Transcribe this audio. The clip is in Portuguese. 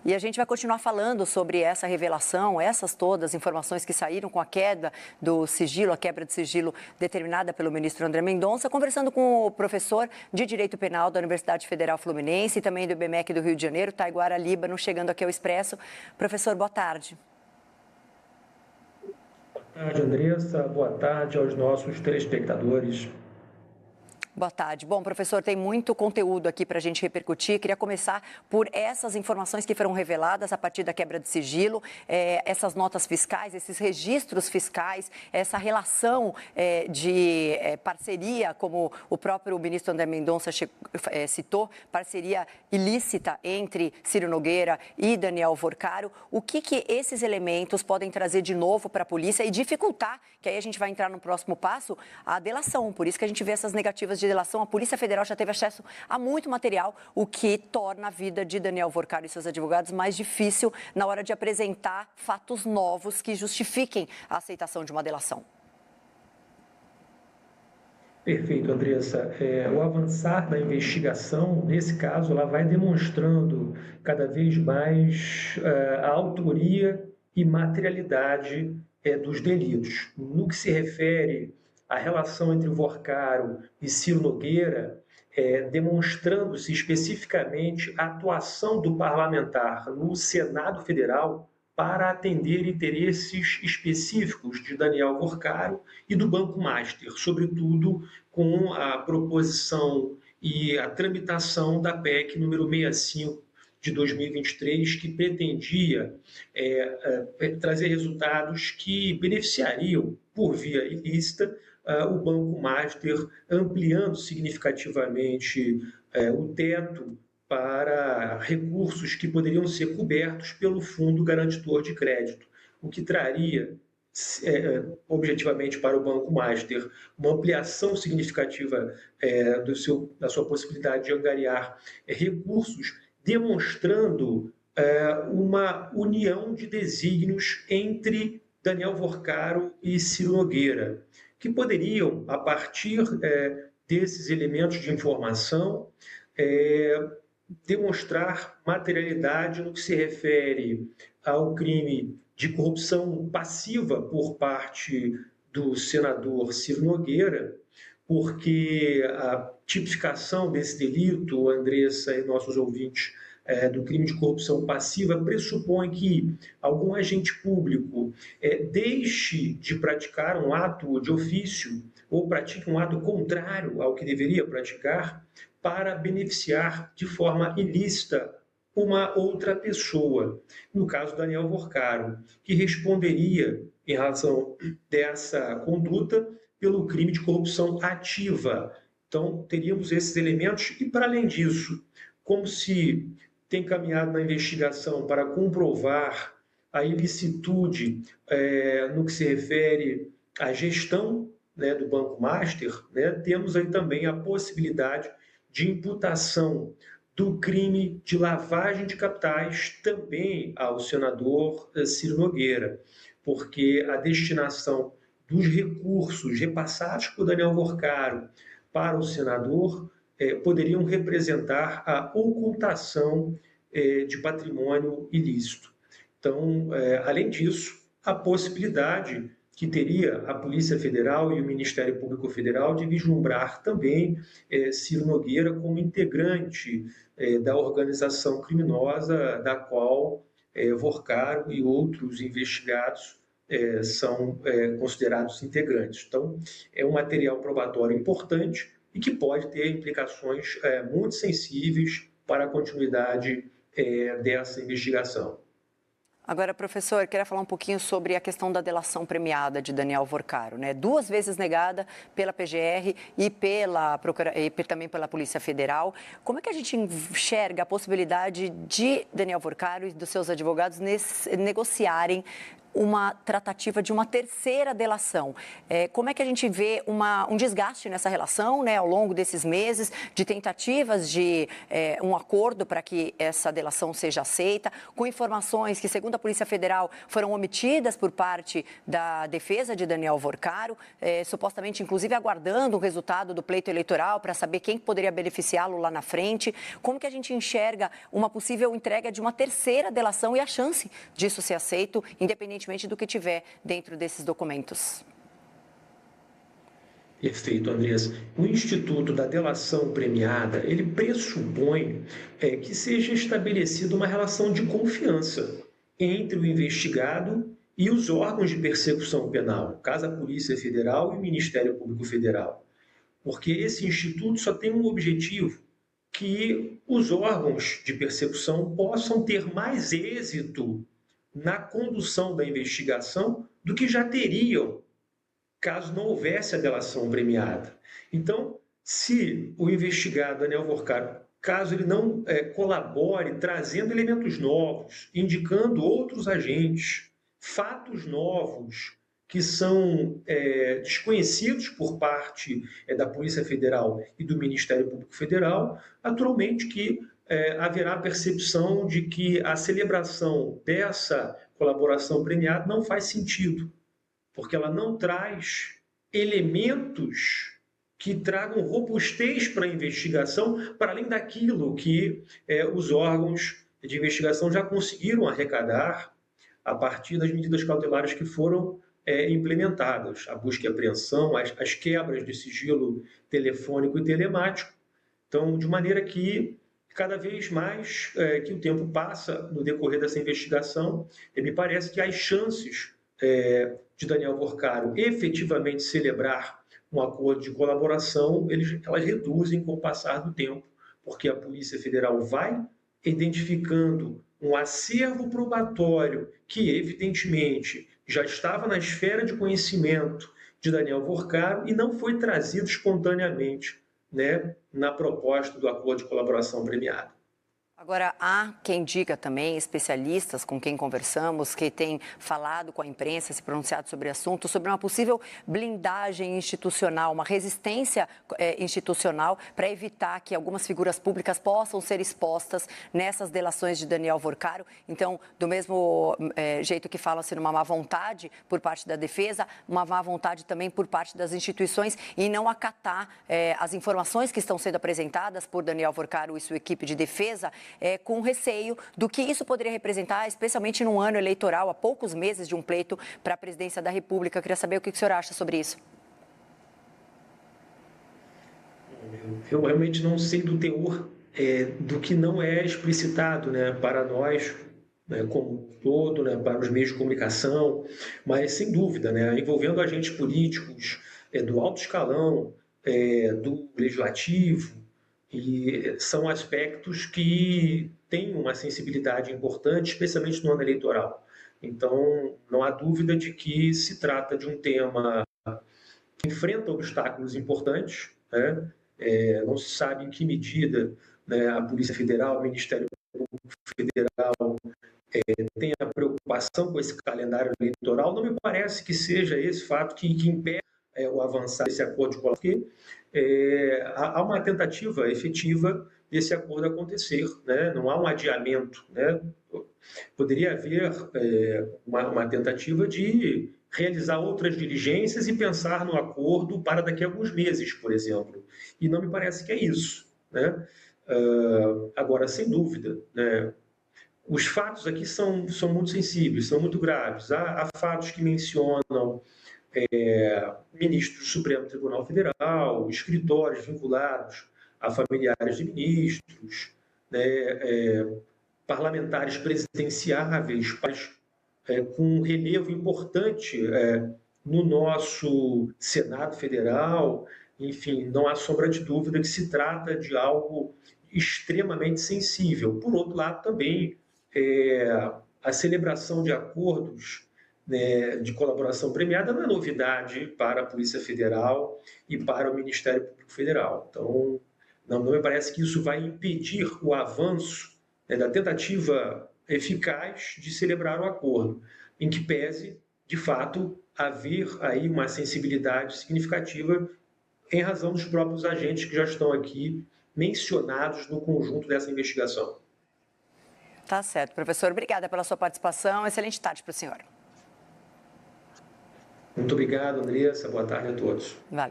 E a gente vai continuar falando sobre essa revelação, essas todas informações que saíram com a queda do sigilo, a quebra de sigilo determinada pelo ministro André Mendonça, conversando com o professor de Direito Penal da Universidade Federal Fluminense e também do IBMEC do Rio de Janeiro, Taiguara Líbano, chegando aqui ao Expresso. Professor, boa tarde. Boa tarde, Andressa. Boa tarde aos nossos telespectadores. Boa tarde. Bom, professor, tem muito conteúdo aqui para a gente repercutir. Queria começar por essas informações que foram reveladas a partir da quebra de sigilo, essas notas fiscais, esses registros fiscais, essa relação de parceria, como o próprio ministro André Mendonça citou, parceria ilícita entre Ciro Nogueira e Daniel Worcaro. O que esses elementos podem trazer de novo para a polícia e dificultar, que aí a gente vai entrar no próximo passo, a delação. Por isso que a gente vê essas negativas de delação. A Polícia Federal já teve acesso a muito material, o que torna a vida de Daniel Worcaro e seus advogados mais difícil na hora de apresentar fatos novos que justifiquem a aceitação de uma delação. Perfeito, Andressa. O avançar da investigação, nesse caso, ela vai demonstrando cada vez mais a autoria e materialidade dos delitos. No que se refere a relação entre Worcaro e Ciro Nogueira, demonstrando-se especificamente a atuação do parlamentar no Senado Federal para atender interesses específicos de Daniel Worcaro e do Banco Master, sobretudo com a proposição e a tramitação da PEC número 65 de 2023, que pretendia trazer resultados que beneficiariam, por via ilícita, o Banco Master, ampliando significativamente o teto para recursos que poderiam ser cobertos pelo Fundo Garantidor de Crédito, o que traria, objetivamente, para o Banco Master uma ampliação significativa da sua possibilidade de angariar recursos, demonstrando uma união de desígnios entre Daniel Worcaro e Ciro Nogueira, que poderiam, a partir desses elementos de informação, demonstrar materialidade no que se refere ao crime de corrupção passiva por parte do senador Ciro Nogueira, porque a tipificação desse delito, Andressa e nossos ouvintes, do crime de corrupção passiva pressupõe que algum agente público deixe de praticar um ato de ofício ou pratique um ato contrário ao que deveria praticar para beneficiar de forma ilícita uma outra pessoa. No caso, Daniel Worcaro, que responderia, em razão dessa conduta, pelo crime de corrupção ativa. Então, teríamos esses elementos e, para além disso, como se tem caminhado na investigação para comprovar a ilicitude no que se refere à gestão do Banco Master, temos aí também a possibilidade de imputação do crime de lavagem de capitais também ao senador Ciro Nogueira, porque a destinação dos recursos repassados por Daniel Worcaro para o senador poderiam representar a ocultação de patrimônio ilícito. Então, além disso, a possibilidade que teria a Polícia Federal e o Ministério Público Federal de vislumbrar também Ciro Nogueira como integrante da organização criminosa da qual Worcaro e outros investigados são considerados integrantes. Então, é um material probatório importante e que pode ter implicações muito sensíveis para a continuidade dessa investigação. Agora, professor, queria falar um pouquinho sobre a questão da delação premiada de Daniel Worcaro, né? 2 vezes negada pela PGR e também pela Polícia Federal. Como é que a gente enxerga a possibilidade de Daniel Worcaro e dos seus advogados negociarem uma tratativa de uma terceira delação? Como é que a gente vê um desgaste nessa relação, né, ao longo desses meses, de tentativas de um acordo para que essa delação seja aceita, com informações que, segundo a Polícia Federal foram omitidas por parte da defesa de Daniel Vorcaro, supostamente, inclusive, aguardando o resultado do pleito eleitoral para saber quem poderia beneficiá-lo lá na frente. Como que a gente enxerga uma possível entrega de uma terceira delação e a chance disso ser aceito, independentemente do que tiver dentro desses documentos? Perfeito, Andressa. O Instituto da Delação Premiada, ele pressupõe que seja estabelecida uma relação de confiança entre o investigado e os órgãos de persecução penal, no caso a Polícia Federal e o Ministério Público Federal. Porque esse instituto só tem um objetivo, que os órgãos de persecução possam ter mais êxito na condução da investigação do que já teriam caso não houvesse a delação premiada. Então, se o investigado Daniel Vorcaro, caso ele não colabore trazendo elementos novos, indicando outros agentes, fatos novos que são desconhecidos por parte da Polícia Federal e do Ministério Público Federal, naturalmente que haverá a percepção de que a celebração dessa colaboração premiada não faz sentido, porque ela não traz elementos que tragam robustez para a investigação, para além daquilo que os órgãos de investigação já conseguiram arrecadar a partir das medidas cautelares que foram implementadas, a busca e apreensão, as quebras de sigilo telefônico e telemático. Então, de maneira que cada vez mais que o tempo passa no decorrer dessa investigação, me parece que as chances de Daniel Vorcaro efetivamente celebrar um acordo de colaboração, elas reduzem com o passar do tempo, porque a Polícia Federal vai identificando um acervo probatório que, evidentemente, já estava na esfera de conhecimento de Daniel Vorcaro e não foi trazido espontaneamente, né, na proposta do acordo de colaboração premiada. Agora, há quem diga também, especialistas com quem conversamos, que têm falado com a imprensa, se pronunciado sobre o assunto, sobre uma possível blindagem institucional, uma resistência institucional para evitar que algumas figuras públicas possam ser expostas nessas delações de Daniel Vorcaro. Então, do mesmo jeito que fala-se numa má vontade por parte da defesa, uma má vontade também por parte das instituições em não acatar as informações que estão sendo apresentadas por Daniel Vorcaro e sua equipe de defesa, com receio do que isso poderia representar, especialmente num ano eleitoral, há poucos meses de um pleito para a presidência da República. Eu queria saber o que o senhor acha sobre isso. Eu realmente não sei do teor do que não é explicitado, né, para nós, né, como um todo, né, para os meios de comunicação, mas sem dúvida, né, envolvendo agentes políticos do alto escalão, do legislativo, e são aspectos que têm uma sensibilidade importante, especialmente no ano eleitoral. Então, não há dúvida de que se trata de um tema que enfrenta obstáculos importantes, né? Não se sabe em que medida, né, a Polícia Federal, o Ministério Público Federal tem a preocupação com esse calendário eleitoral. Não me parece que seja esse fato que impede o avançar desse acordo de colaboração, há uma tentativa efetiva desse acordo acontecer, né? Não há um adiamento, né? Poderia haver uma tentativa de realizar outras diligências e pensar no acordo para daqui a alguns meses, por exemplo. E não me parece que é isso, né? Agora, sem dúvida, né, os fatos aqui são muito sensíveis, são muito graves. Há fatos que mencionam ministros do Supremo Tribunal Federal, escritórios vinculados a familiares de ministros, né, parlamentares presidenciáveis, com um relevo importante no nosso Senado Federal. Enfim, não há sombra de dúvida que se trata de algo extremamente sensível. Por outro lado, também a celebração de acordos de colaboração premiada não é novidade para a Polícia Federal e para o Ministério Público Federal. Então, não me parece que isso vai impedir o avanço da tentativa eficaz de celebrar o acordo, em que pese, de fato, haver aí uma sensibilidade significativa em razão dos próprios agentes que já estão aqui mencionados no conjunto dessa investigação. Tá certo, professor. Obrigada pela sua participação. Excelente tarde para o senhor. Muito obrigado, Andressa. Boa tarde a todos. Valeu.